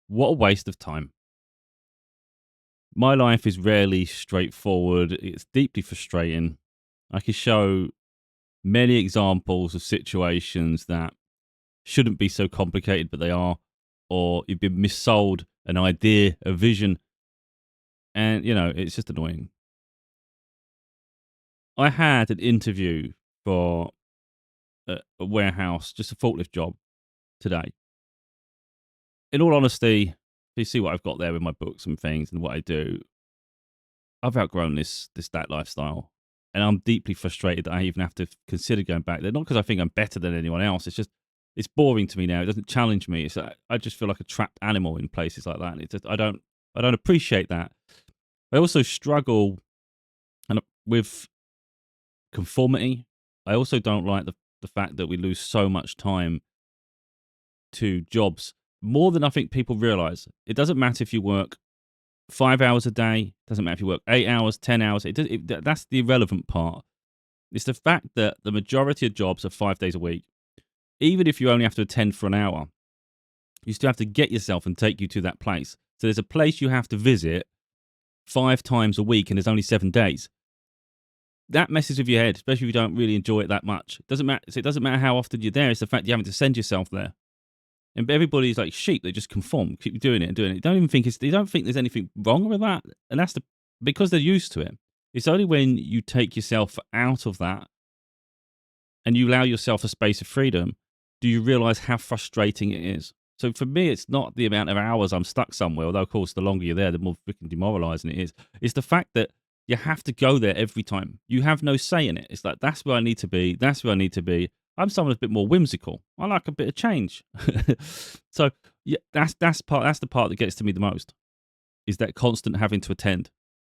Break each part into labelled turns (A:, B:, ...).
A: What a waste of time. My life is rarely straightforward. It's deeply frustrating. I can show many examples of situations that shouldn't be so complicated, but they are, or you've been missold an idea, a vision, and it's just annoying. I had an interview for a warehouse, just a forklift job today. In all honesty, you see what I've got there with my books and things and what I do. I've outgrown that lifestyle, and I'm deeply frustrated that I even have to consider going back there. Not because I think I'm better than anyone else. It's just it's boring to me now. It doesn't challenge me. I just feel like a trapped animal in places like that. And it just I don't appreciate that. I also struggle with conformity. I also don't like the fact that we lose so much time to jobs more than I think people realize. It doesn't matter if you work 5 hours a day. Doesn't matter if you work 8 hours, 10 hours. That's the irrelevant part. It's the fact that the majority of jobs are 5 days a week. Even if you only have to attend for an hour, you still have to get yourself and take you to that place. So there's a place you have to visit 5 times a week, and there's only 7 days. That messes with your head, especially if you don't really enjoy it that much. It doesn't matter. So it doesn't matter how often you're there. It's the fact you're having to send yourself there. And everybody's like sheep; they just conform, keep doing it and doing it. They don't think there's anything wrong with that, and that's because they're used to it. It's only when you take yourself out of that and you allow yourself a space of freedom do you realize how frustrating it is. So for me, it's not the amount of hours I'm stuck somewhere. Although, of course, the longer you're there, the more freaking demoralizing it is. It's the fact that you have to go there every time. You have no say in it. It's like that's where I need to be. That's where I need to be. I'm someone that's a bit more whimsical. I like a bit of change. So yeah, that's the part that gets to me the most. Is that constant having to attend.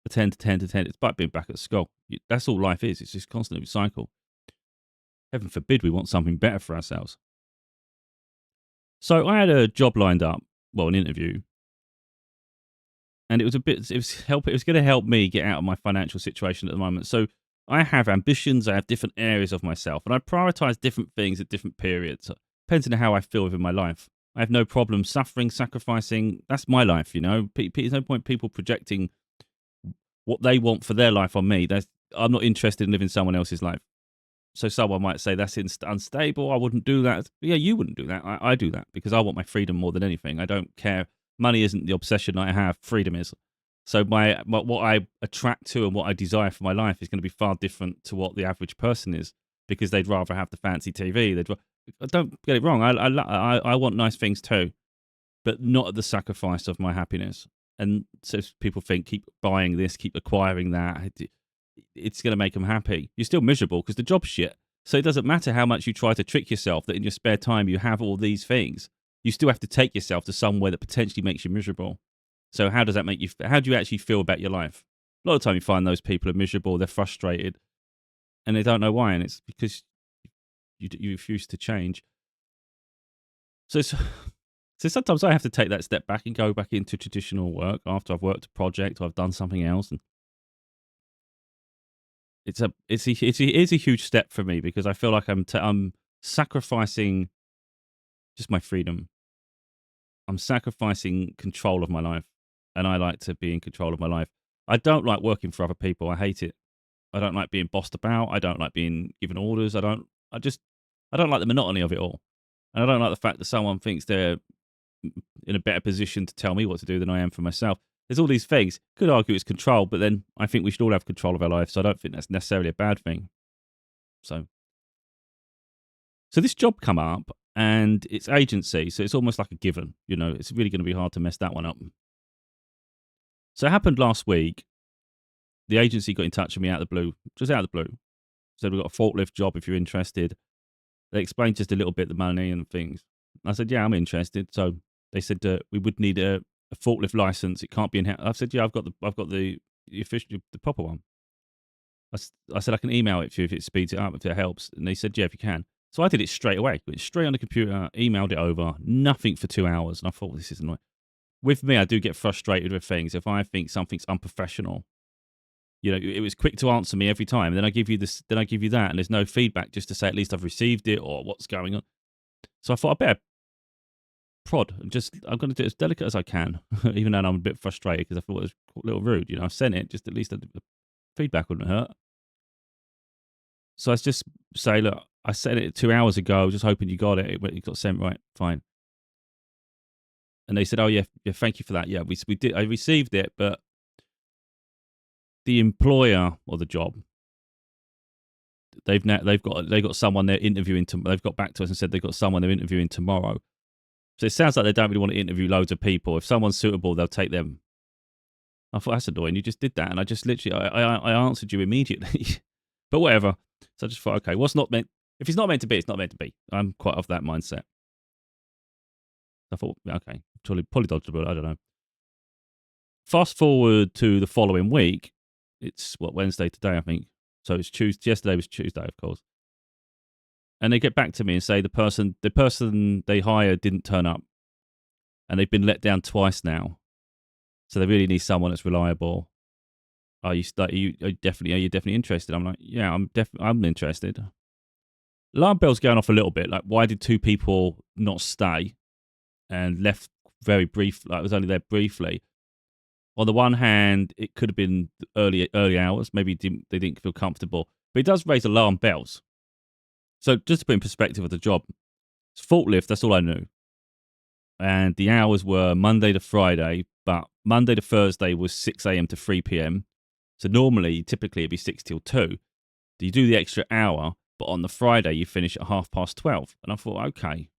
A: It's like being back at school. That's all life is. It's just constantly cycle. Heaven forbid we want something better for ourselves. So I had a job lined up, well, an interview, and it was going to help me get out of my financial situation at the moment. So I have ambitions, I have different areas of myself, and I prioritize different things at different periods, depending on how I feel within my life. I have no problem suffering, sacrificing. That's my life, you know. There's no point people projecting what they want for their life on me. I'm not interested in living someone else's life. So someone might say that's unstable. I wouldn't do that. Yeah, you wouldn't do that. I do that because I want my freedom more than anything. I don't care. Money isn't the obsession I have. Freedom is. So what I attract to and what I desire for my life is going to be far different to what the average person is because they'd rather have the fancy TV. Don't get it wrong. I want nice things too, but not at the sacrifice of my happiness. And so people think keep buying this, keep acquiring that. It's going to make them happy. You're still miserable because the job's shit. So it doesn't matter how much you try to trick yourself that in your spare time you have all these things. You still have to take yourself to somewhere that potentially makes you miserable. So how does that make you? How do you actually feel about your life? A lot of time you find those people are miserable, they're frustrated, and they don't know why, and it's because you refuse to change. So so sometimes I have to take that step back and go back into traditional work after I've worked a project or I've done something else, and it is a huge step for me because I feel like I'm sacrificing just my freedom. I'm sacrificing control of my life, and I like to be in control of my life. I don't like working for other people. I hate it. I don't like being bossed about. I don't like being given orders. I don't like the monotony of it all. And I don't like the fact that someone thinks they're in a better position to tell me what to do than I am for myself. There's all these things. Could argue it's control, but then I think we should all have control of our life. So I don't think that's necessarily a bad thing. So, so this job come up and it's agency. So it's almost like a given. You know, it's really going to be hard to mess that one up. So it happened last week. The agency got in touch with me out of the blue, just out of the blue. Said we've got a forklift job if you're interested. They explained just a little bit the money and things. I said, yeah, I'm interested. So they said we would need a forklift license. It can't be in. I said, yeah, I've got the official, the proper one. I said I can email it to you if it speeds it up, if it helps. And they said, yeah, if you can. So I did it straight away. Went straight on the computer, emailed it over. Nothing for 2 hours, and I thought, well, this is annoying. With me, I do get frustrated with things. If I think something's unprofessional, you know, it was quick to answer me every time. And then I give you this, then I give you that, and there's no feedback just to say at least I've received it or what's going on. So I thought I better prod and just, I'm going to do it as delicate as I can, even though I'm a bit frustrated because I thought it was a little rude. I sent it, just at least the feedback wouldn't hurt. So I just say, look, I sent it 2 hours ago, just hoping you got it. It got sent right, fine. And they said, oh, yeah, thank you for that. Yeah, we did. I received it, but the employer or the job, they've got someone they're interviewing. They've got back to us and said they've got someone they're interviewing tomorrow. So it sounds like they don't really want to interview loads of people. If someone's suitable, they'll take them. I thought, that's annoying. You just did that. And I just literally, I answered you immediately. But whatever. So I just thought, okay, if it's not meant to be, it's not meant to be. I'm quite of that mindset. I thought, okay, probably dodgeable. I don't know. Fast forward to the following week. It's Wednesday today, I think. So it's Tuesday. Yesterday was Tuesday, of course. And they get back to me and say the person they hired didn't turn up, and they've been let down twice now. So they really need someone that's reliable. Are you definitely interested? I'm like, yeah, I'm interested. Alarm bell's going off a little bit. Like, why did 2 people not stay and left very brief? Like, I was only there briefly. On the one hand, it could have been early hours. Maybe they didn't feel comfortable. But it does raise alarm bells. So just to put in perspective of the job, it's forklift, that's all I knew. And the hours were Monday to Friday, but Monday to Thursday was 6 a.m. to 3 p.m. So typically it'd be 6 till 2. You do the extra hour, but on the Friday you finish at 12:30. And I thought, okay,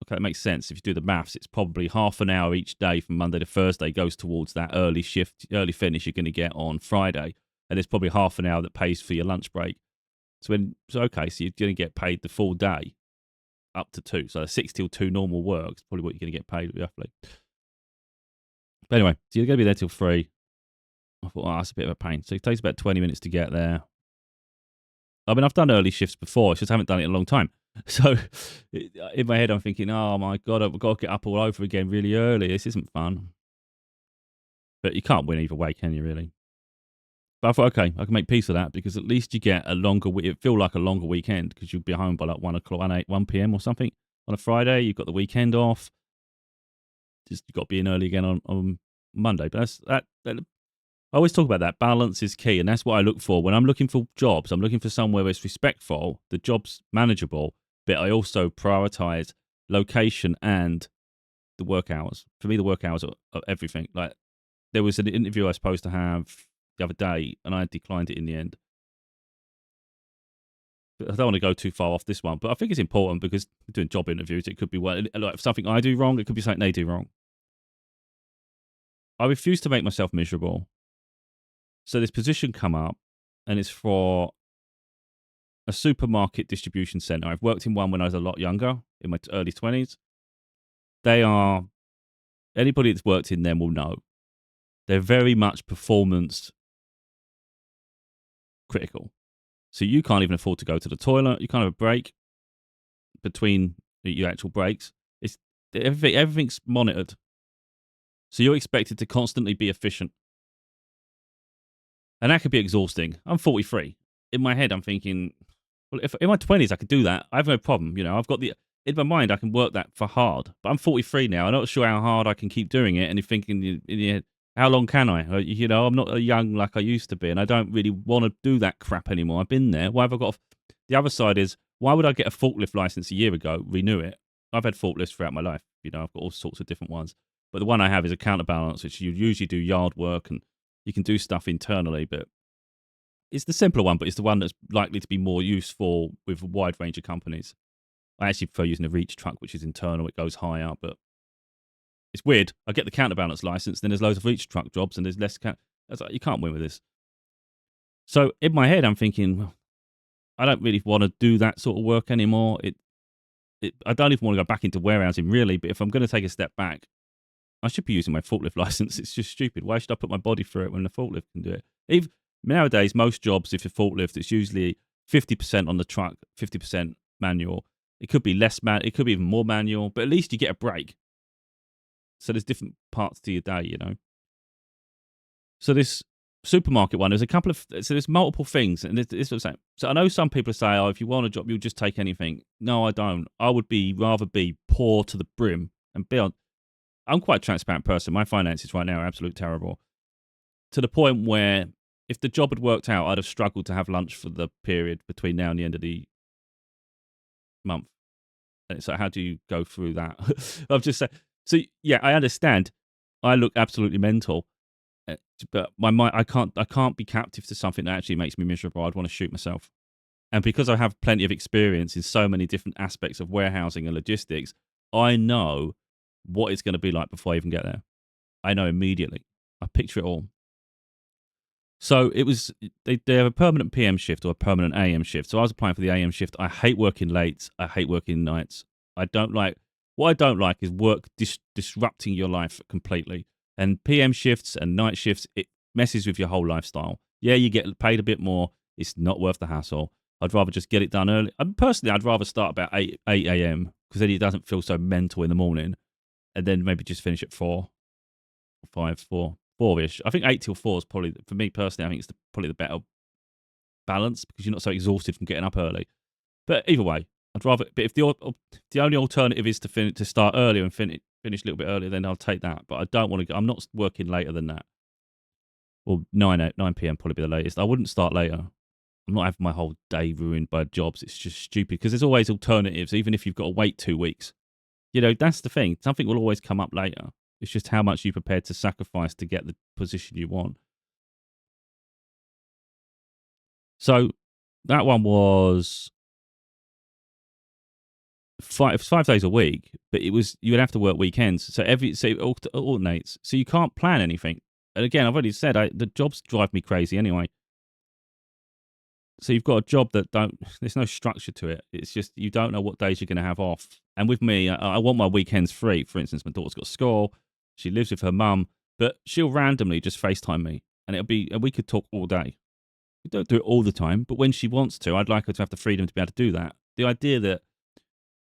A: that makes sense. If you do the maths, it's probably half an hour each day from Monday to Thursday goes towards that early finish you're going to get on Friday. And there's probably half an hour that pays for your lunch break. So you're going to get paid the full day up to 2. So 6 till 2 normal work is probably what you're going to get paid roughly. But anyway, so you're going to be there till 3. I thought, that's a bit of a pain. So it takes about 20 minutes to get there. I mean, I've done early shifts before. I just haven't done it in a long time. So in my head, I'm thinking, oh my God, I've got to get up all over again really early. This isn't fun. But you can't win either way, can you, really? But I thought, okay, I can make peace with that because at least you get a longer week. It feel like a longer weekend because you'll be home by like 1 p.m. or something on a Friday. You've got the weekend off. Just you've got to be in early again on Monday. But that I always talk about that. Balance is key, and that's what I look for. When I'm looking for jobs, I'm looking for somewhere where it's respectful, the job's manageable, but I also prioritize location and the work hours. For me, the work hours are everything. Like, there was an interview I was supposed to have the other day, and I declined it in the end. But I don't want to go too far off this one, but I think it's important because doing job interviews, it could be like something I do wrong, it could be something they do wrong. I refuse to make myself miserable. So this position come up, and it's for a supermarket distribution center. I've worked in one when I was a lot younger, in my early 20s. Anybody that's worked in them will know. They're very much performance critical. So you can't even afford to go to the toilet. You can't have a break between your actual breaks. Everything's monitored. So you're expected to constantly be efficient. And that could be exhausting. I'm 43. In my head, I'm thinking, well, if in my 20s I could do that, I have no problem. I've got in my mind, I can work that for hard. But I'm 43 now. I'm not sure how hard I can keep doing it. And you're thinking in your head, how long can I? I'm not young like I used to be, and I don't really want to do that crap anymore. I've been there. Why have I got? The other side is, why would I get a forklift license a year ago, renew it? I've had forklifts throughout my life. I've got all sorts of different ones. But the one I have is a counterbalance, which you usually do yard work and you can do stuff internally, but it's the simpler one, but it's the one that's likely to be more useful with a wide range of companies. I actually prefer using a reach truck, which is internal. It goes higher, but it's weird. I get the counterbalance license, then there's loads of reach truck jobs, and there's less. You can't win with this. So in my head, I'm thinking, well, I don't really want to do that sort of work anymore. I don't even want to go back into warehousing, really. But if I'm going to take a step back, I should be using my forklift license. It's just stupid. Why should I put my body through it when the forklift can do it? Even nowadays, most jobs, if you're forklift, it's usually 50% on the truck, 50% manual. It could be less it could be even more manual, but at least you get a break. So there's different parts to your day, So this supermarket one, there's a couple of, so there's multiple things, and this is what I'm saying. So I know some people say, oh, if you want a job, you'll just take anything. No, I don't. I would rather be poor to the brim and be on. I'm quite a transparent person. My finances right now are absolutely terrible, to the point where if the job had worked out, I'd have struggled to have lunch for the period between now and the end of the month. And so how do you go through that? I've just said, so yeah, I understand. I look absolutely mental, but my mind, I can't be captive to something that actually makes me miserable. I'd want to shoot myself. And because I have plenty of experience in so many different aspects of warehousing and logistics, I know what it's going to be like before I even get there. I know immediately. I picture it all. So it was, they have a permanent PM shift or a permanent AM shift. So I was applying for the AM shift. I hate working late. I hate working nights. What I don't like is work disrupting your life completely. And PM shifts and night shifts, it messes with your whole lifestyle. Yeah, you get paid a bit more. It's not worth the hassle. I'd rather just get it done early. Personally, I'd rather start about 8 a.m. because then it doesn't feel so mental in the morning. And then maybe just finish at 4 or 5, 4-ish. I think 8 till 4 is probably, for me personally, I think it's probably the better balance because you're not so exhausted from getting up early. But either way, I'd rather. But if the only alternative is to start earlier and finish a little bit earlier, then I'll take that. But I don't want to. I'm not working later than that. Well, 9 p.m. probably be the latest. I wouldn't start later. I'm not having my whole day ruined by jobs. It's just stupid because there's always alternatives, even if you've got to wait 2 weeks. You know, that's the thing. Something will always come up later. It's just how much you're prepared to sacrifice to get the position you want. So that one was 5 days a week, but you would have to work weekends. So it alternates. So you can't plan anything. And again, I've already said the jobs drive me crazy anyway. So you've got a job that there's no structure to it. It's just you don't know what days you're going to have off. And with me, I want my weekends free. For instance, my daughter's got school. She lives with her mum, but she'll randomly just FaceTime me, and we could talk all day. We don't do it all the time, but when she wants to, I'd like her to have the freedom to be able to do that. The idea that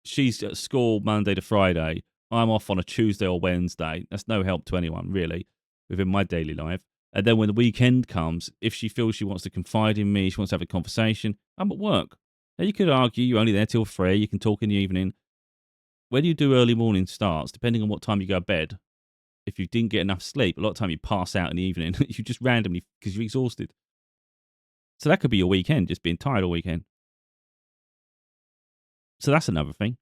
A: she's at school Monday to Friday, I'm off on a Tuesday or Wednesday, that's no help to anyone, really, within my daily life. And then when the weekend comes, if she feels she wants to confide in me, she wants to have a conversation, I'm at work. Now, you could argue you're only there till 3, you can talk in the evening. When you do early morning starts, depending on what time you go to bed, if you didn't get enough sleep, a lot of time you pass out in the evening. You just randomly, because you're exhausted. So that could be your weekend, just being tired all weekend. So that's another thing.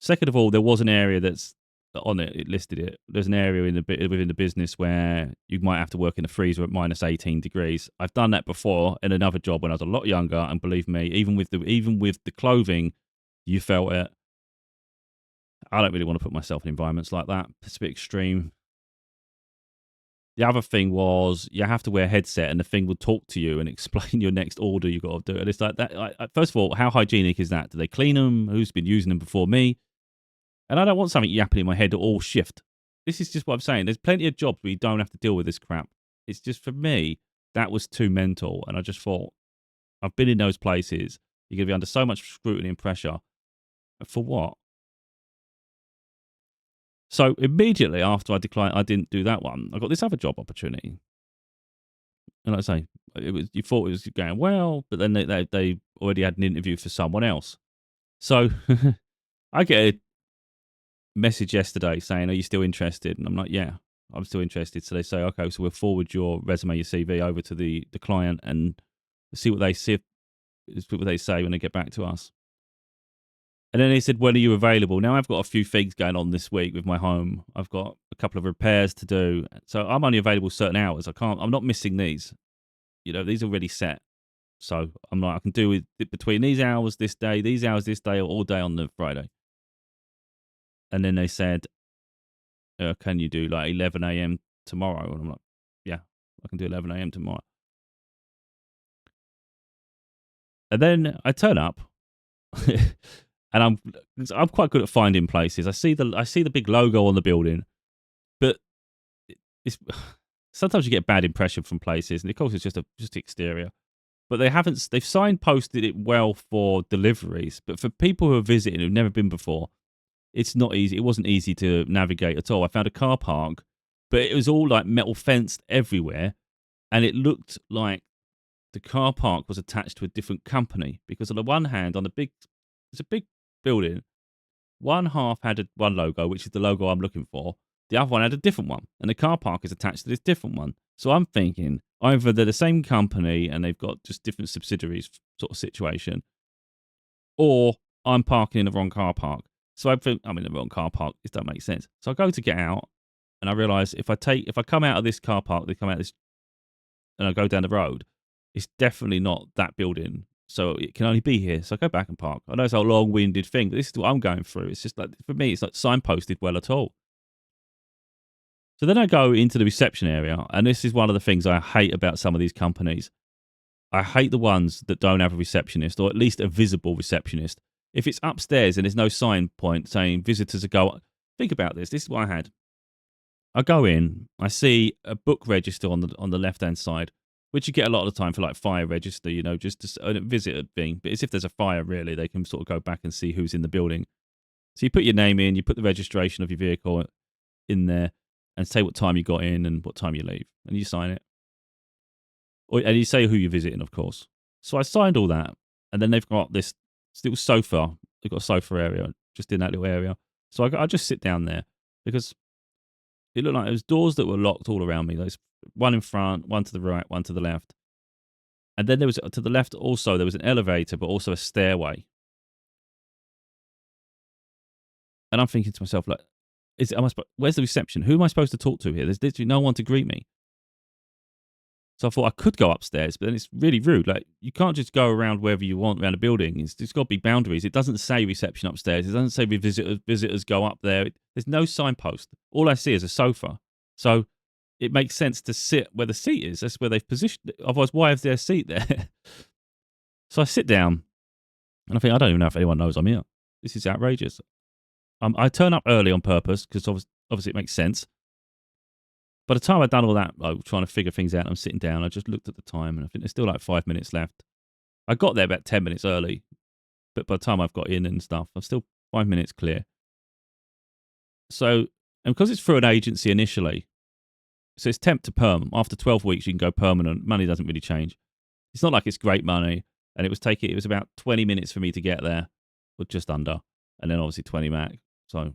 A: Second of all, there was an area that's on it. It listed it. There's an area within the business where you might have to work in the freezer at minus 18 degrees. I've done that before in another job when I was a lot younger, and believe me, even with the clothing, you felt it. I don't really want to put myself in environments like that. It's a bit extreme. The other thing was you have to wear a headset, and the thing will talk to you and explain your next order you got to do. And it's like that. First of all, how hygienic is that? Do they clean them? Who's been using them before me? And I don't want something yapping in my head all shift. This is just what I'm saying. There's plenty of jobs where you don't have to deal with this crap. It's just, for me, that was too mental. And I just thought, I've been in those places. You're going to be under so much scrutiny and pressure. For what? So immediately after I declined, I didn't do that one. I got this other job opportunity. And like I say, you thought it was going well, but then they already had an interview for someone else. So I get a message yesterday saying, are you still interested? And I'm like, yeah, I'm still interested. So they say, okay, so we'll forward your resume, your CV over to the client and see what they say when they get back to us. And then they said, when are you available? Now I've got a few things going on this week with my home. I've got a couple of repairs to do. So I'm only available certain hours. I'm not missing these. You know, these are already set. So I'm like, I can do it between these hours this day, these hours this day, or all day on the Friday. And then they said, can you do like 11 a.m. tomorrow? And I'm like, yeah, I can do 11 a.m. tomorrow. And then I turn up, and I'm quite good at finding places. I see the big logo on the building, but it's sometimes you get a bad impression from places, and of course it's just exterior. But they've signposted it well for deliveries, but for people who are visiting who've never been before, it's not easy. It wasn't easy to navigate at all. I found a car park, but it was all like metal fenced everywhere. and it looked like the car park was attached to a different company, because on the one hand, it's a big building. One half had one logo, which is the logo I'm looking for. The other one had a different one, and the car park is attached to this different one. So I'm thinking either they're the same company and they've got just different subsidiaries sort of situation, or I'm parking in the wrong car park. So I think I'm in the wrong car park. This doesn't make sense. So I go to get out, and I realise if I come out of this car park, they come out of this, and I go down the road, it's definitely not that building. So it can only be here. So I go back and park. I know it's a long-winded thing, but this is what I'm going through. It's just like, for me, it's not signposted well at all. So then I go into the reception area, and this is one of the things I hate about some of these companies. I hate the ones that don't have a receptionist, or at least a visible receptionist. If it's upstairs and there's no sign point saying visitors are go, think about this. This is what I had. I go in, I see a book register on the left hand side, which you get a lot of the time for like fire register, just a visitor thing. But it's if there's a fire, really, they can sort of go back and see who's in the building. So you put your name in, you put the registration of your vehicle in there, and say what time you got in and what time you leave, and you sign it. And you say who you're visiting, of course. So I signed all that, and then they've got this little sofa. They've got a sofa area just in that little area. So I just sit down there, because it looked like there was doors that were locked all around me. There's one in front, one to the right, one to the left. And then there was, to the left also, there was an elevator, but also a stairway. And I'm thinking to myself, like, where's the reception? Who am I supposed to talk to here? There's literally no one to greet me. So I thought I could go upstairs, but then it's really rude. Like, you can't just go around wherever you want around a building. There's got to be boundaries. It doesn't say reception upstairs. It doesn't say visitors go up there. There's no signpost. All I see is a sofa. So it makes sense to sit where the seat is. That's where they've positioned it. Otherwise, why have their seat there? So I sit down, and I think, I don't even know if anyone knows I'm here. This is outrageous. I turn up early on purpose, because obviously it makes sense. By the time I'd done all that, like, trying to figure things out, I'm sitting down, I just looked at the time, and I think there's still like 5 minutes left. I got there about 10 minutes early, but by the time I've got in and stuff, I'm still 5 minutes clear. So, and because it's through an agency initially, so it's temp to perm. After 12 weeks, you can go permanent. Money doesn't really change. It's not like it's great money, and it was about 20 minutes for me to get there, or just under, and then obviously 20 back. So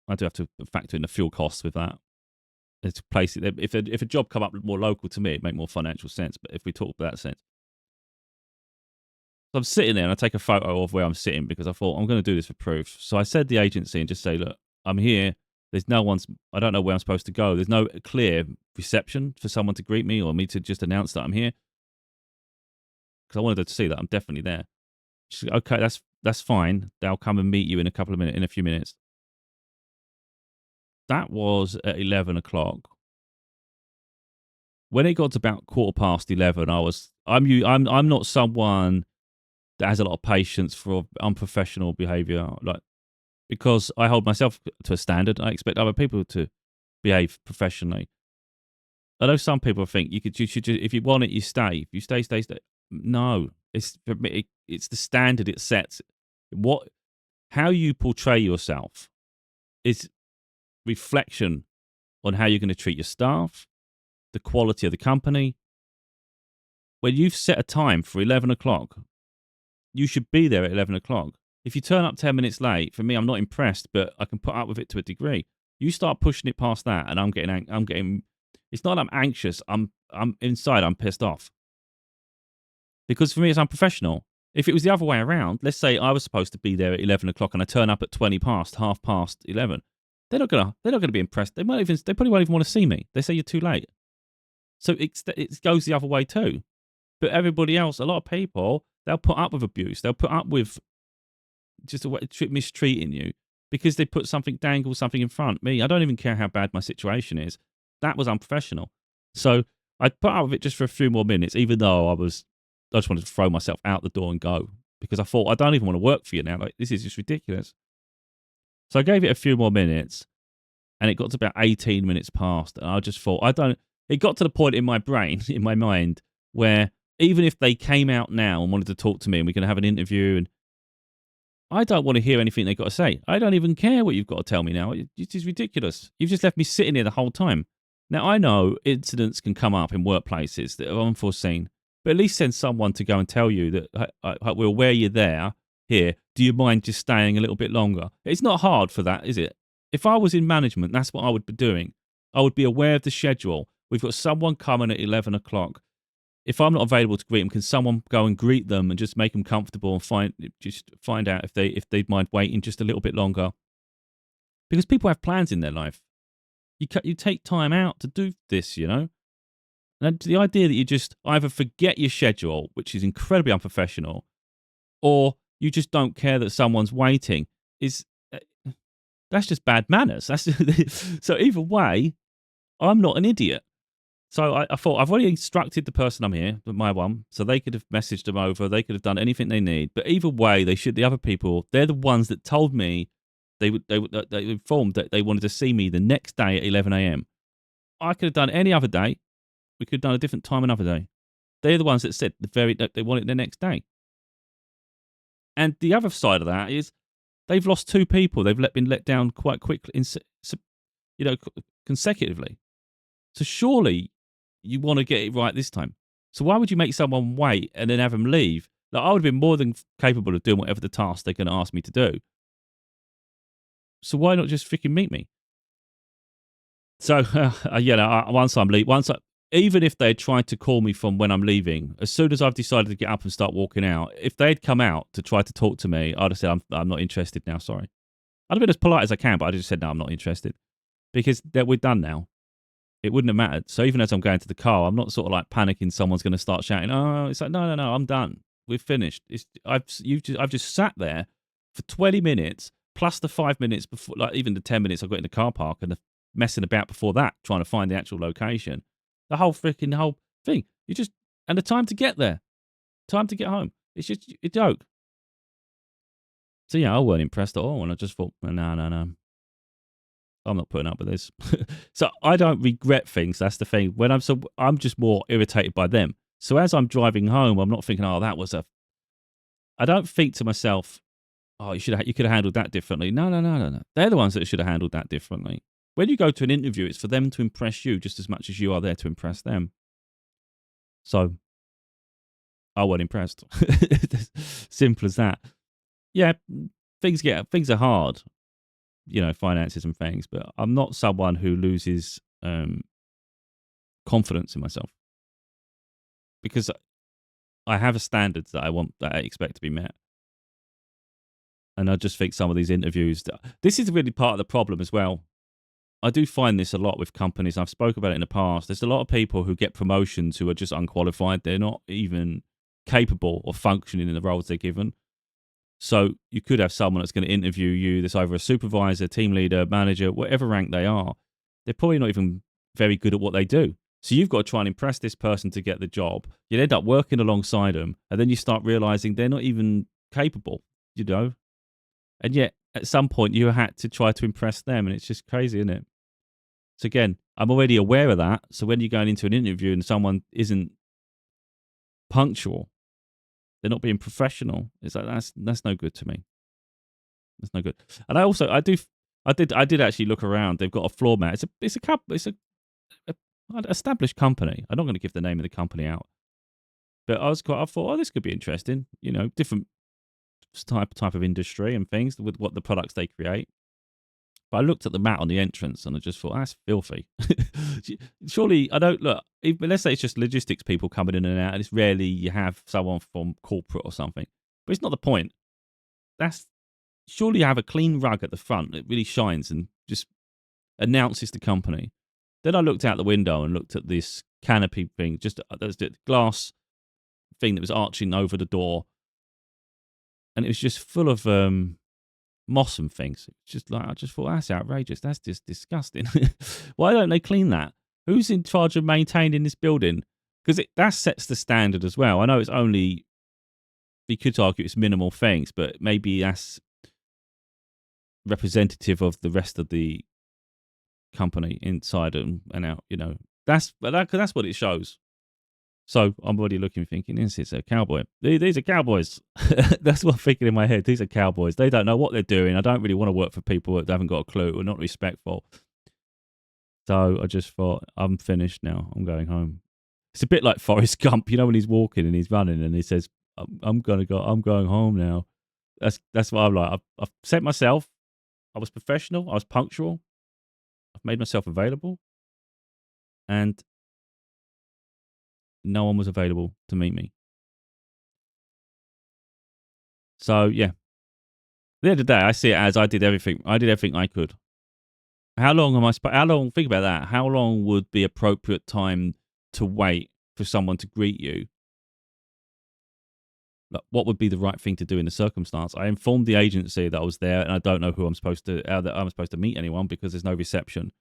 A: I do have to factor in the fuel costs with that. It's place it. If a job come up more local to me, it make more financial sense. But if we talk about that sense, so I'm sitting there and I take a photo of where I'm sitting, because I thought I'm going to do this for proof. So I said the agency and just say, look, I'm here. There's no one's. I don't know where I'm supposed to go. There's no clear reception for someone to greet me, or me to just announce that I'm here, because I wanted her to see that I'm definitely there. She said, okay, that's fine. They'll come and meet you in a few minutes. That was at 11 o'clock. When it got to about 11:15, I'm not someone that has a lot of patience for unprofessional behaviour, like, because I hold myself to a standard. I expect other people to behave professionally. I know some people think you should just, if you want it, you stay. If you stay. No, it's for me, it's the standard it sets. How you portray yourself is reflection on how you're going to treat your staff, the quality of the company. When you've set a time for 11 o'clock, you should be there at 11 o'clock. If you turn up 10 minutes late, for me, I'm not impressed, but I can put up with it to a degree. You start pushing it past that, and I'm getting, it's not I'm anxious, I'm inside, I'm pissed off. Because for me, it's unprofessional. If it was the other way around, let's say I was supposed to be there at 11 o'clock and I turn up at 20 past, half past 11, they're not gonna be impressed. They probably won't even want to see me. They say you're too late. So it goes the other way too. But everybody else, a lot of people, they'll put up with abuse. They'll put up with just mistreating you because they dangle something in front. Me, I don't even care how bad my situation is. That was unprofessional. So I put up with it just for a few more minutes, even though I just wanted to throw myself out the door and go, because I thought, I don't even want to work for you now. Like, this is just ridiculous. So I gave it a few more minutes, and it got to about 18 minutes past, and I just thought, it got to the point in my brain, in my mind, where even if they came out now and wanted to talk to me and we're going to have an interview, and I don't want to hear anything they've got to say. I don't even care what you've got to tell me now. It is ridiculous. You've just left me sitting here the whole time. Now, I know incidents can come up in workplaces that are unforeseen, but at least send someone to go and tell you that we're aware you're there. Here, do you mind just staying a little bit longer? It's not hard for that, is it? If I was in management, that's what I would be doing. I would be aware of the schedule. We've got someone coming at 11 o'clock. If I'm not available to greet them, can someone go and greet them and just make them comfortable and find out if they'd mind waiting just a little bit longer? Because people have plans in their life. You take time out to do this, you know? And the idea that you just either forget your schedule, which is incredibly unprofessional, or you just don't care that someone's waiting, is that's just bad manners. So either way, I'm not an idiot. So I thought I've already instructed the person I'm here, my one, so they could have messaged them over. They could have done anything they need. But either way, they should. The other people, they're the ones that told me they informed that they wanted to see me the next day at 11 a.m. I could have done any other day. We could have done a different time another day. They're the ones that said that they want it the next day. And the other side of that is they've lost two people. They've been let down quite quickly, consecutively. So surely you want to get it right this time. So why would you make someone wait and then have them leave? Like, I would have been more than capable of doing whatever the task they're going to ask me to do. So why not just freaking meet me? So, even if they had tried to call me from when I'm leaving, as soon as I've decided to get up and start walking out, if they'd come out to try to talk to me, I'd have said, I'm not interested now, sorry. I'd have been as polite as I can, but I just said, no, I'm not interested. Because we're done now. It wouldn't have mattered. So even as I'm going to the car, I'm not sort of like panicking someone's going to start shouting, oh, it's like, no, I'm done. We've finished. I've just sat there for 20 minutes, plus the 5 minutes before, like even the 10 minutes I got in the car park and the messing about before that, trying to find the actual location. The whole thing. And the time to get there, time to get home. It's just a joke. So yeah, I weren't impressed at all. And I just thought, no. I'm not putting up with this. So I don't regret things. That's the thing. I'm just more irritated by them. So as I'm driving home, I'm not thinking, I don't think to myself, oh, you could have handled that differently. No. They're the ones that should have handled that differently. When you go to an interview, it's for them to impress you just as much as you are there to impress them. So I wasn't impressed. Simple as that. Yeah, things are hard. Finances and things, but I'm not someone who loses confidence in myself because I have a standard that I expect to be met. And I just think some of these interviews, this is really part of the problem as well. I do find this a lot with companies. I've spoken about it in the past. There's a lot of people who get promotions who are just unqualified. They're not even capable of functioning in the roles they're given. So you could have someone that's going to interview you that's either a supervisor, team leader, manager, whatever rank they are. They're probably not even very good at what they do. So you've got to try and impress this person to get the job. You end up working alongside them, and then you start realizing they're not even capable, And yet, at some point, you had to try to impress them, and it's just crazy, isn't it? So again, I'm already aware of that. So when you're going into an interview and someone isn't punctual, they're not being professional. It's like that's no good to me. That's no good. And I did actually look around. They've got a floor mat. It's an established company. I'm not going to give the name of the company out, but I thought, oh, this could be interesting. Different type of industry and things with what the products they create. But I looked at the mat on the entrance and I just thought, that's filthy. Surely I don't look. Let's say it's just logistics people coming in and out, and it's rarely you have someone from corporate or something. But it's not the point. Surely you have a clean rug at the front that really shines and just announces the company. Then I looked out the window and looked at this canopy thing, just there's the glass thing that was arching over the door, and it was just full of moss and things. It's just like, I just thought, that's outrageous. That's just disgusting. Why don't they clean that? Who's in charge of maintaining this building? Because that sets the standard as well. I know it's only, you could argue it's minimal things, but maybe that's representative of the rest of the company inside and out. That's what it shows. So I'm already looking, thinking, this is a cowboy. These are cowboys. That's what I'm thinking in my head. These are cowboys. They don't know what they're doing. I don't really want to work for people that haven't got a clue or not respectful. So I just thought, I'm finished now. I'm going home. It's a bit like Forrest Gump, you know, when he's walking and he's running and he says, I'm gonna go. I'm going home now." That's what I'm like. I've set myself. I was professional. I was punctual. I've made myself available, and no one was available to meet me. So yeah, at the end of the day, I see it as I did everything. I did everything I could. How long am I? How long? Think about that. How long would be appropriate time to wait for someone to greet you? Like, what would be the right thing to do in the circumstance? I informed the agency that I was there, and I don't know who I'm supposed to. That I'm supposed to meet anyone because there's no reception.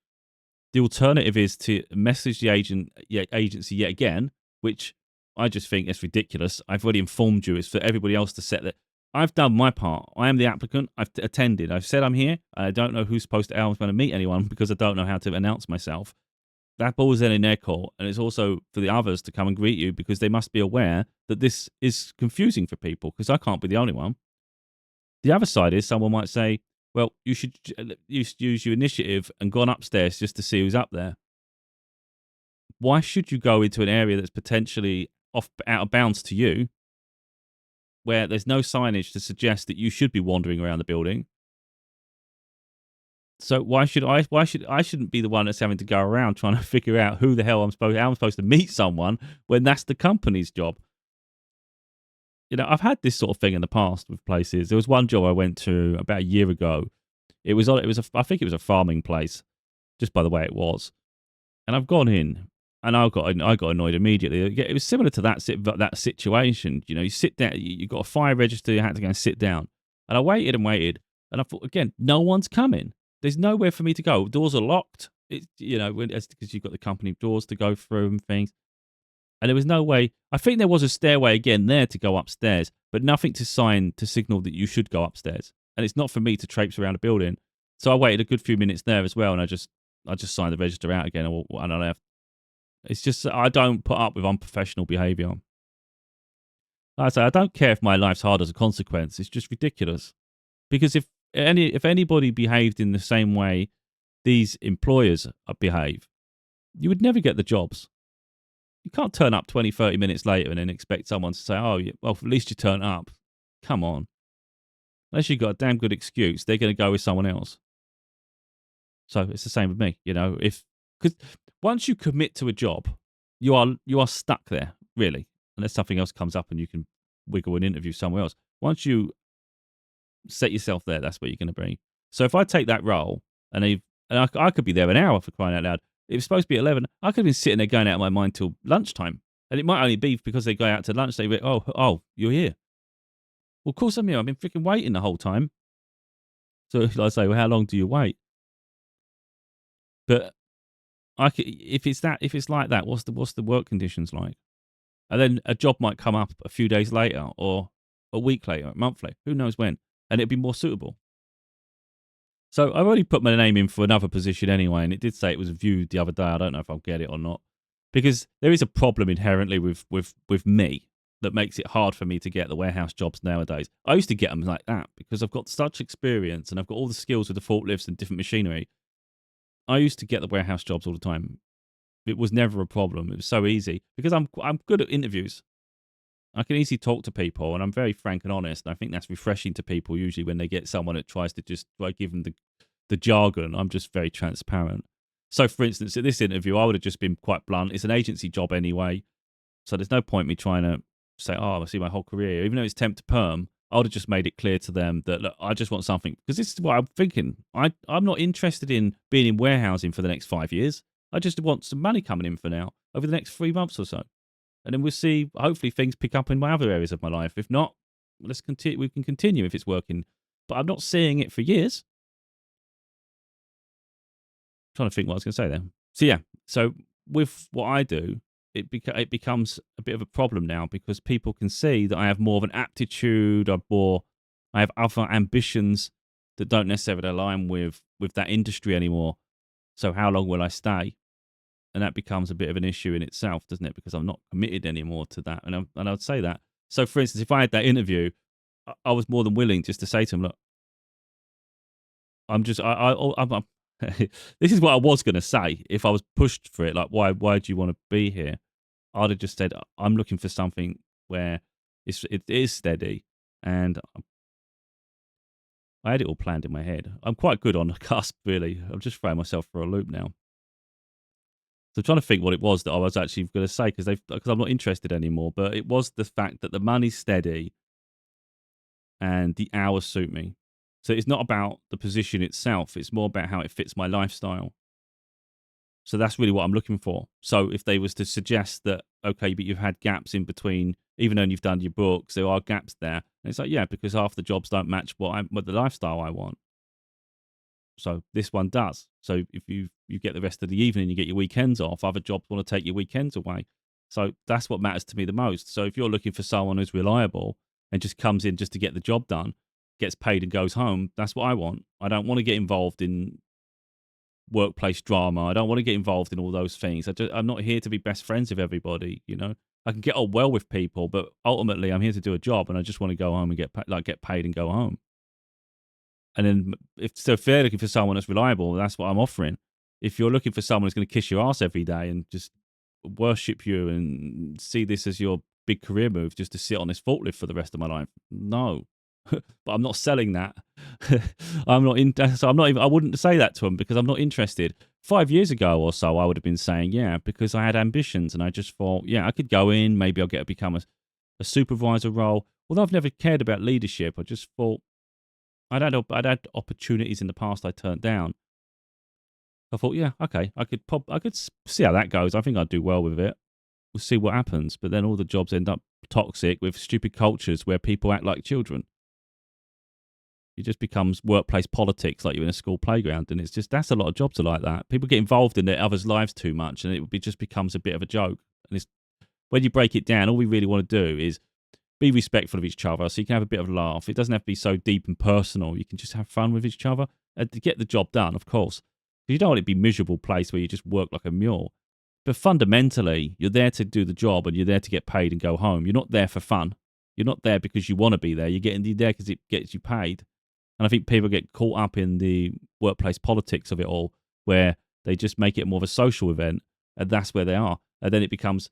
A: The alternative is to message the agency yet again, which I just think is ridiculous. I've already informed you. It's for everybody else to set that. I've done my part. I am the applicant. I've attended. I've said I'm here. I don't know who's supposed to. How I'm going to meet anyone because I don't know how to announce myself. That ball's then in their court, and it's also for the others to come and greet you because they must be aware that this is confusing for people because I can't be the only one. The other side is someone might say, well, you should use your initiative and gone upstairs just to see who's up there. Why should you go into an area that's potentially out of bounds to you, where there's no signage to suggest that you should be wandering around the building? So why should I shouldn't be the one that's having to go around trying to figure out how I'm supposed to meet someone when that's the company's job? You know, I've had this sort of thing in the past with places. There was one job I went to about a year ago. I think it was a farming place, just by the way it was. And I've gone in, and I got annoyed immediately. It was similar to that situation. You know, you sit down, you got a fire register, you had to go and sit down. And I waited and waited, and I thought, again, no one's coming. There's nowhere for me to go. Doors are locked. Because you've got the company doors to go through and things. And there was no way. I think there was a stairway again there to go upstairs, but nothing to signal that you should go upstairs. And it's not for me to traipse around a building. So I waited a good few minutes there as well, and I just signed the register out again, and I left. It's just I don't put up with unprofessional behaviour. Like I say, I don't care if my life's hard as a consequence. It's just ridiculous. Because if anybody behaved in the same way these employers behave, you would never get the jobs. You can't turn up 20, 30 minutes later and then expect someone to say, oh, well, at least you turn up. Come on. Unless you've got a damn good excuse, they're going to go with someone else. So it's the same with me, you know. Because once you commit to a job, you are stuck there, really, unless something else comes up and you can wiggle an interview somewhere else. Once you set yourself there, that's where you're going to be. So if I take that role and I could be there an hour, for crying out loud. It was supposed to be 11. I could have been sitting there going out of my mind till lunchtime. And it might only be because they go out to lunch. They go, oh, you're here. Well, of course I'm here. I've been freaking waiting the whole time. So I say, well, how long do you wait? But if it's like that, what's the work conditions like? And then a job might come up a few days later, or a week later, a month later, who knows when, and it'd be more suitable. So I've already put my name in for another position anyway, and it did say it was viewed the other day. I don't know if I'll get it or not, because there is a problem inherently with me that makes it hard for me to get the warehouse jobs nowadays. I used to get them like that because I've got such experience and I've got all the skills with the forklifts and different machinery. I used to get the warehouse jobs all the time. It was never a problem. It was so easy because I'm good at interviews. I can easily talk to people, and I'm very frank and honest. And I think that's refreshing to people usually when they get someone that tries to just give them the jargon. I'm just very transparent. So, for instance, at this interview, I would have just been quite blunt. It's an agency job anyway, so there's no point me trying to say, "Oh, I see my whole career." Even though it's temp to perm, I would have just made it clear to them that, look, I just want something, because this is what I'm thinking. I'm not interested in being in warehousing for the next 5 years. I just want some money coming in for now over the next 3 months or so. And then we'll see, hopefully things pick up in my other areas of my life. If not, let's continue. We can continue if it's working. But I'm not seeing it for years. I'm trying to think what I was going to say there. So yeah, so with what I do, it becomes a bit of a problem now because people can see that I have more of an aptitude, I have other ambitions that don't necessarily align with that industry anymore. So how long will I stay? And that becomes a bit of an issue in itself, doesn't it? Because I'm not committed anymore to that. And I'd say that. So, for instance, if I had that interview, I was more than willing just to say to him, look, I'm This is what I was going to say if I was pushed for it. Like, why do you want to be here? I'd have just said, I'm looking for something where it is steady. And I had it all planned in my head. I'm quite good on the cusp, really. I'm just throwing myself for a loop now. So I'm trying to think what it was that I was actually going to say because I'm not interested anymore. But it was the fact that the money's steady and the hours suit me. So it's not about the position itself. It's more about how it fits my lifestyle. So that's really what I'm looking for. So if they was to suggest that, okay, but you've had gaps in between, even though you've done your books, there are gaps there. And it's like, yeah, because half the jobs don't match what the lifestyle I want. So this one does. So if you get the rest of the evening, you get your weekends off. Other jobs want to take your weekends away. So that's what matters to me the most. So if you're looking for someone who's reliable and just comes in just to get the job done, gets paid and goes home, that's what I want. I don't want to get involved in workplace drama. I don't want to get involved in all those things. I'm not here to be best friends with everybody. I can get on well with people, but ultimately I'm here to do a job, and I just want to go home and get paid and go home. And then if they're looking for someone that's reliable, that's what I'm offering. If you're looking for someone who's going to kiss your ass every day and just worship you and see this as your big career move, just to sit on this forklift for the rest of my life, no. But I'm not selling that. I'm not in. So I'm not even. I wouldn't say that to them because I'm not interested. 5 years ago or so, I would have been saying yeah because I had ambitions and I just thought I could go in. Maybe I'll get to become a supervisor role. Although I've never cared about leadership, I just thought I'd had opportunities in the past I turned down. I thought okay, I could see how that goes. I think I'd do well with it. We'll see what happens. But then all the jobs end up toxic with stupid cultures where people act like children. It just becomes workplace politics, like you're in a school playground, and that's a lot of jobs are like that. People get involved in their others' lives too much, and just becomes a bit of a joke. And when you break it down, all we really want to do is be respectful of each other, so you can have a bit of a laugh. It doesn't have to be so deep and personal. You can just have fun with each other and to get the job done, of course. Because you don't want it to be a miserable place where you just work like a mule. But fundamentally, you're there to do the job, and you're there to get paid and go home. You're not there for fun. You're not there because you want to be there. You're there because it gets you paid. And I think people get caught up in the workplace politics of it all, where they just make it more of a social event, and that's where they are. And then it becomes,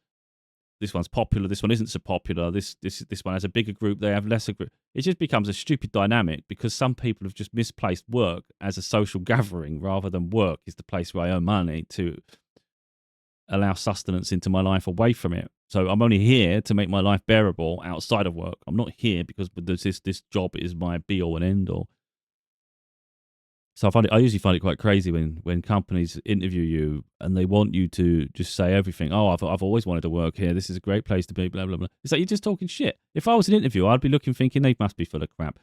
A: this one's popular, this one isn't so popular, this one has a bigger group, they have lesser group. It just becomes a stupid dynamic because some people have just misplaced work as a social gathering rather than work is the place where I earn money to allow sustenance into my life away from it. So I'm only here to make my life bearable outside of work. I'm not here because this job is my be all and end all. So I usually find it quite crazy when companies interview you and they want you to just say everything. Oh, I've always wanted to work here. This is a great place to be. Blah blah blah. It's like you're just talking shit. If I was an interviewer, I'd be looking thinking they must be full of crap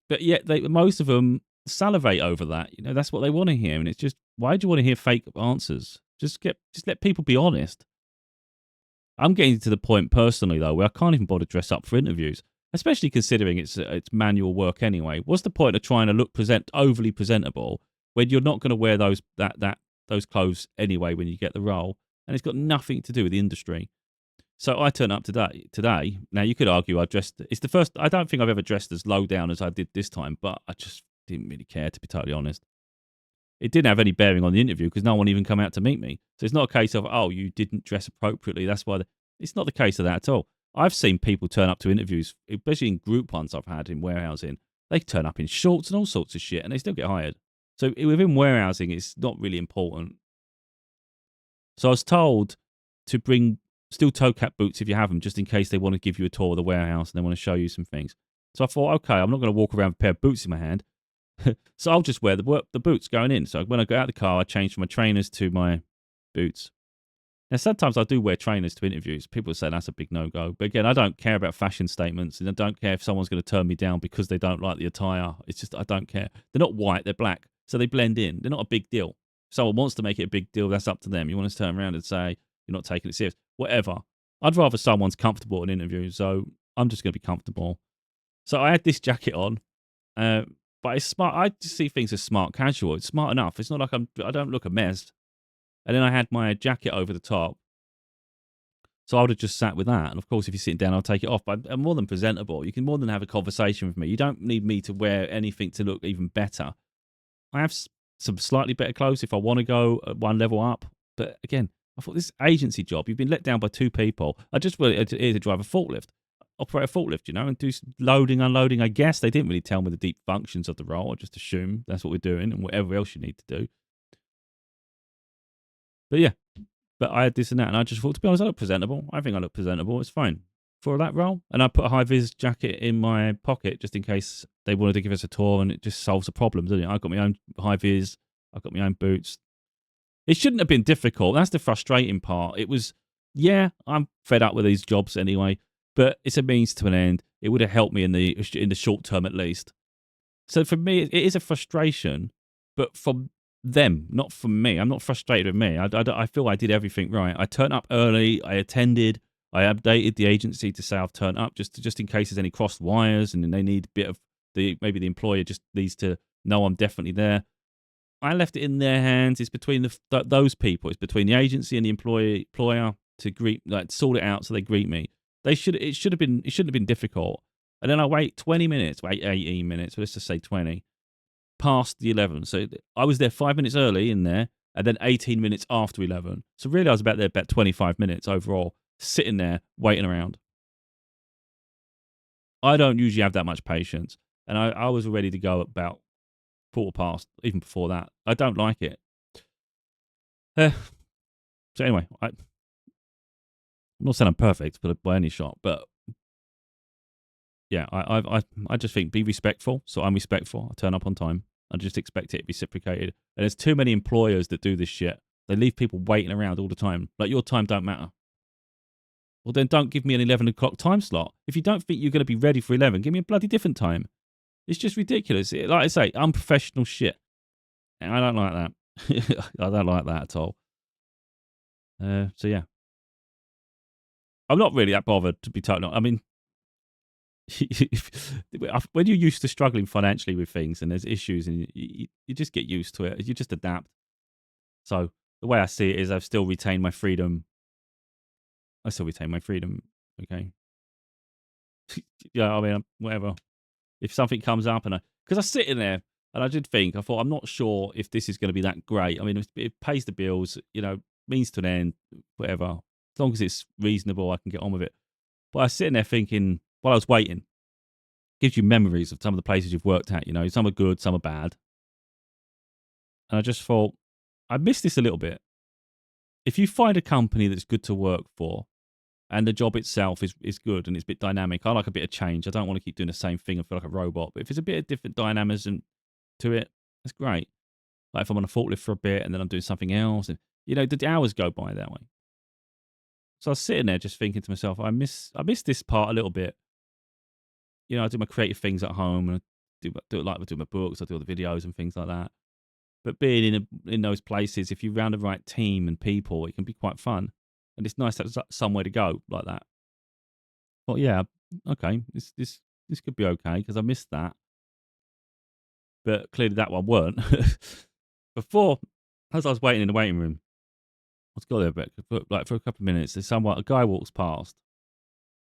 A: but yet most of them salivate over that. That's what they want to hear, and it's just why do you want to hear fake answers? Just let people be honest. I'm getting to the point personally though where I can't even bother dress up for interviews, especially considering it's manual work anyway. What's the point of trying to look overly presentable when you're not going to wear those clothes anyway when you get the role, and it's got nothing to do with the industry. So I turn up today. Now you could argue I dressed. It's the first. I don't think I've ever dressed as low down as I did this time, but I just didn't really care, to be totally honest. It didn't have any bearing on the interview because no one even come out to meet me. So it's not a case of, oh, you didn't dress appropriately. That's why. It's not the case of that at all. I've seen people turn up to interviews, especially in group ones I've had in warehousing. They turn up in shorts and all sorts of shit and they still get hired. So within warehousing, it's not really important. So I was told to bring steel toe cap boots if you have them, just in case they want to give you a tour of the warehouse and they want to show you some things. So I thought, okay, I'm not going to walk around with a pair of boots in my hand. So I'll just wear the boots going in. So when I go out of the car, I change from my trainers to my boots. Now, sometimes I do wear trainers to interviews. People say that's a big no-go. But again, I don't care about fashion statements, and I don't care if someone's going to turn me down because they don't like the attire. It's just, I don't care. They're not white, they're black. So they blend in. They're not a big deal. If someone wants to make it a big deal, that's up to them. You want to turn around and say, you're not taking it serious. Whatever. I'd rather someone's comfortable in an interview, so I'm just going to be comfortable. So I had this jacket on, but it's smart. I just see things as smart casual. It's smart enough. It's not like I don't look a mess. And then I had my jacket over the top. So I would have just sat with that. And of course, if you're sitting down, I'll take it off. But I'm more than presentable. You can more than have a conversation with me. You don't need me to wear anything to look even better. I have some slightly better clothes if I want to go one level up. But again, I thought this agency job, you've been let down by 2 people. I just wanted to drive a forklift, operate a forklift, and do some loading, unloading. I guess they didn't really tell me the deep functions of the role. I just assume that's what we're doing and whatever else you need to do. But yeah, but I had this and that, and I just thought, to be honest, I look presentable. I think I look presentable. It's fine for that role. And I put a high-vis jacket in my pocket just in case they wanted to give us a tour, and it just solves the problem, doesn't it? I've got my own high-vis. I've got my own boots. It shouldn't have been difficult. That's the frustrating part. It was, yeah, I'm fed up with these jobs anyway, but it's a means to an end. It would have helped me in the short term at least. So for me, it is a frustration, but from them, not from me. I'm not frustrated with me. I feel I did everything right. I turned up early. I attended. I updated the agency to say I've turned up just in case there's any crossed wires and they need a bit of maybe the employer just needs to know I'm definitely there. I left it in their hands. It's between those people. It's between the agency and the employer to sort it out so they greet me. It shouldn't have been difficult. And then I wait 20 minutes, wait 18 minutes, let's just say 20, past the 11. So I was there 5 minutes early in there, and then 18 minutes after 11. So really I was about 25 minutes overall, sitting there, waiting around. I don't usually have that much patience. And I was ready to go about 4 past, even before that. I don't like it. So anyway, I'm not saying I'm perfect by any shot, but yeah, I just think be respectful. So I'm respectful. I turn up on time. I just expect it reciprocated. And there's too many employers that do this shit. They leave people waiting around all the time. Like, your time don't matter. Well, then don't give me an 11 o'clock time slot. If you don't think you're going to be ready for 11, give me a bloody different time. It's just ridiculous. Like I say, unprofessional shit. And I don't like that. I don't like that at all. So yeah. I'm not really that bothered, to be totally honest. I mean, when you're used to struggling financially with things and there's issues and you just get used to it, you just adapt. So the way I see it is I've still retained my freedom. Okay. Yeah, I mean, whatever. If something comes up because I sit in there and I thought, I'm not sure if this is going to be that great. I mean, it pays the bills, means to an end, whatever. As long as it's reasonable, I can get on with it. But I was sitting there thinking, while I was waiting, gives you memories of some of the places you've worked at. Some are good, some are bad. And I just thought, I miss this a little bit. If you find a company that's good to work for and the job itself is good and it's a bit dynamic, I like a bit of change. I don't want to keep doing the same thing and feel like a robot. But if it's a bit of different dynamism to it, that's great. Like if I'm on a forklift for a bit and then I'm doing something else. And, the hours go by that way. So I was sitting there just thinking to myself, I miss this part a little bit. I do my creative things at home and I do my books, I do all the videos and things like that. But being in those places, if you're around the right team and people, it can be quite fun. And it's nice to have somewhere to go like that. Well, yeah, okay, this could be okay because I missed that. But clearly that one weren't. Before, as I was waiting in the waiting room, I was got there for a couple of minutes. A guy walks past.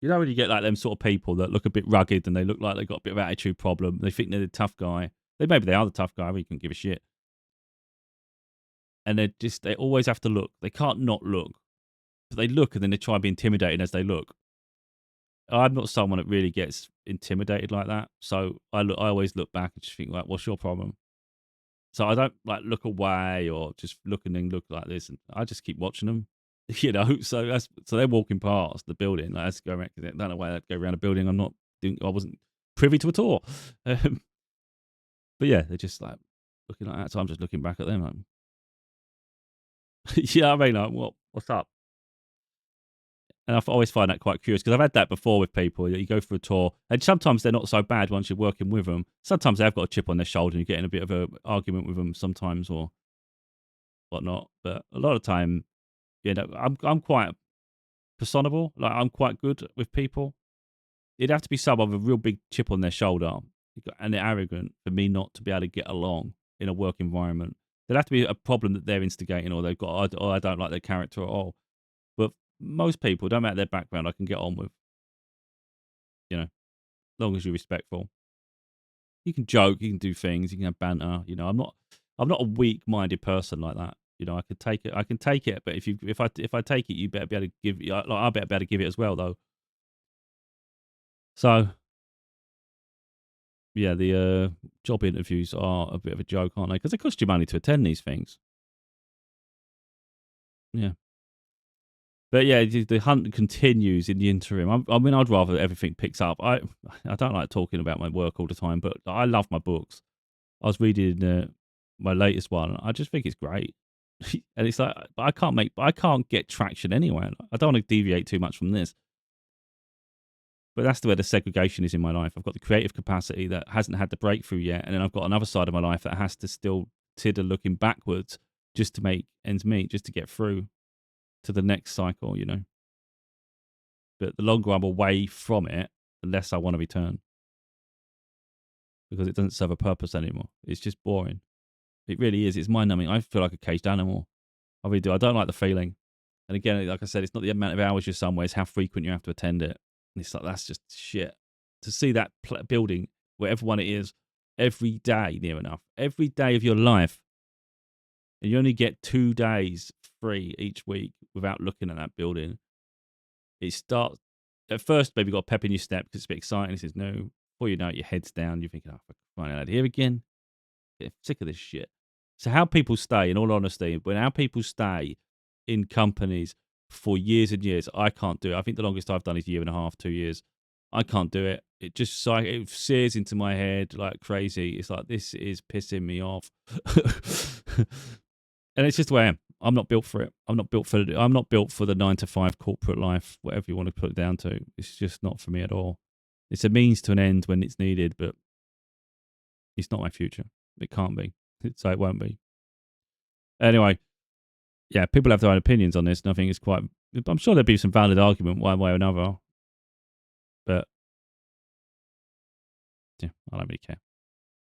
A: When you get like them sort of people that look a bit rugged and they look like they've got a bit of attitude problem. They think they're the tough guy. Maybe they are the tough guy, but you can give a shit. And they always have to look. They can't not look. But they look and then they try and be intimidating as they look. I'm not someone that really gets intimidated like that. So I always look back and just think, like, what's your problem? So I don't like look away or just look and then look like this. And I just keep watching them, So they're walking past the building. Like, let's go around. I don't know why they'd go around a building. I wasn't privy to a tour. But yeah, they're just like looking like that. So I'm just looking back at them. Like, yeah, I mean, like, what's up? And I always find that quite curious because I've had that before with people. You go for a tour, and sometimes they're not so bad once you're working with them. Sometimes they've got a chip on their shoulder and you get in a bit of an argument with them sometimes or whatnot. But a lot of time, I'm quite personable. Like, I'm quite good with people. It'd have to be someone with a real big chip on their shoulder and they're arrogant for me not to be able to get along in a work environment. There'd have to be a problem that they're instigating or I don't like their character at all. But most people, don't matter their background, I can get on with. As long as you're respectful. You can joke, you can do things, you can have banter. I'm not I'm not a weak-minded person like that. You know, I could take it. I can take it, but if I take it, you better be able to give. Like, I better be able to give it as well, though. So yeah, the job interviews are a bit of a joke, aren't they? Because they cost you money to attend these things. Yeah. But yeah, the hunt continues in the interim. I mean, I'd rather everything picks up. I don't like talking about my work all the time, but I love my books. I was reading my latest one. I just think it's great, and it's like I can't get traction anywhere. I don't want to deviate too much from this, but that's the way the segregation is in my life. I've got the creative capacity that hasn't had the breakthrough yet, and then I've got another side of my life that has to still consider looking backwards just to make ends meet, just to get through to the next cycle. You know. But the longer I'm away from it, the less I want to return because it doesn't serve a purpose anymore. It's just boring. It really is. It's mind numbing. I feel like a caged animal. I really do. I don't like the feeling. And again, like I said, it's not the amount of hours you're somewhere, it's how frequent you have to attend it. And it's like, that's just shit. To see that building, wherever one it is, every day, near enough, every day of your life, and you only get 2 days free each week without looking at that building, it starts. At first, maybe got a pep in your step because it's a bit exciting. It says no. Before you know it, your head's down. You're thinking, oh, for crying out loud, here again. Get sick of this shit. So how people stay, in all honesty, when how people stay in companies for years and years, I can't do it. I think the longest I've done is 1.5 years, 2 years. I can't do it. It just it sears into my head like crazy. It's like, this is pissing me off. And it's just the way I am. I'm not built for it. I'm not built for the 9 to 5 corporate life, whatever you want to put it down to. It's just not for me at all. It's a means to an end when it's needed, but it's not my future. It can't be. So it won't be. Anyway, yeah, people have their own opinions on this, and I think it's quite. I'm sure there'd be some valid argument one way or another, but yeah, I don't really care.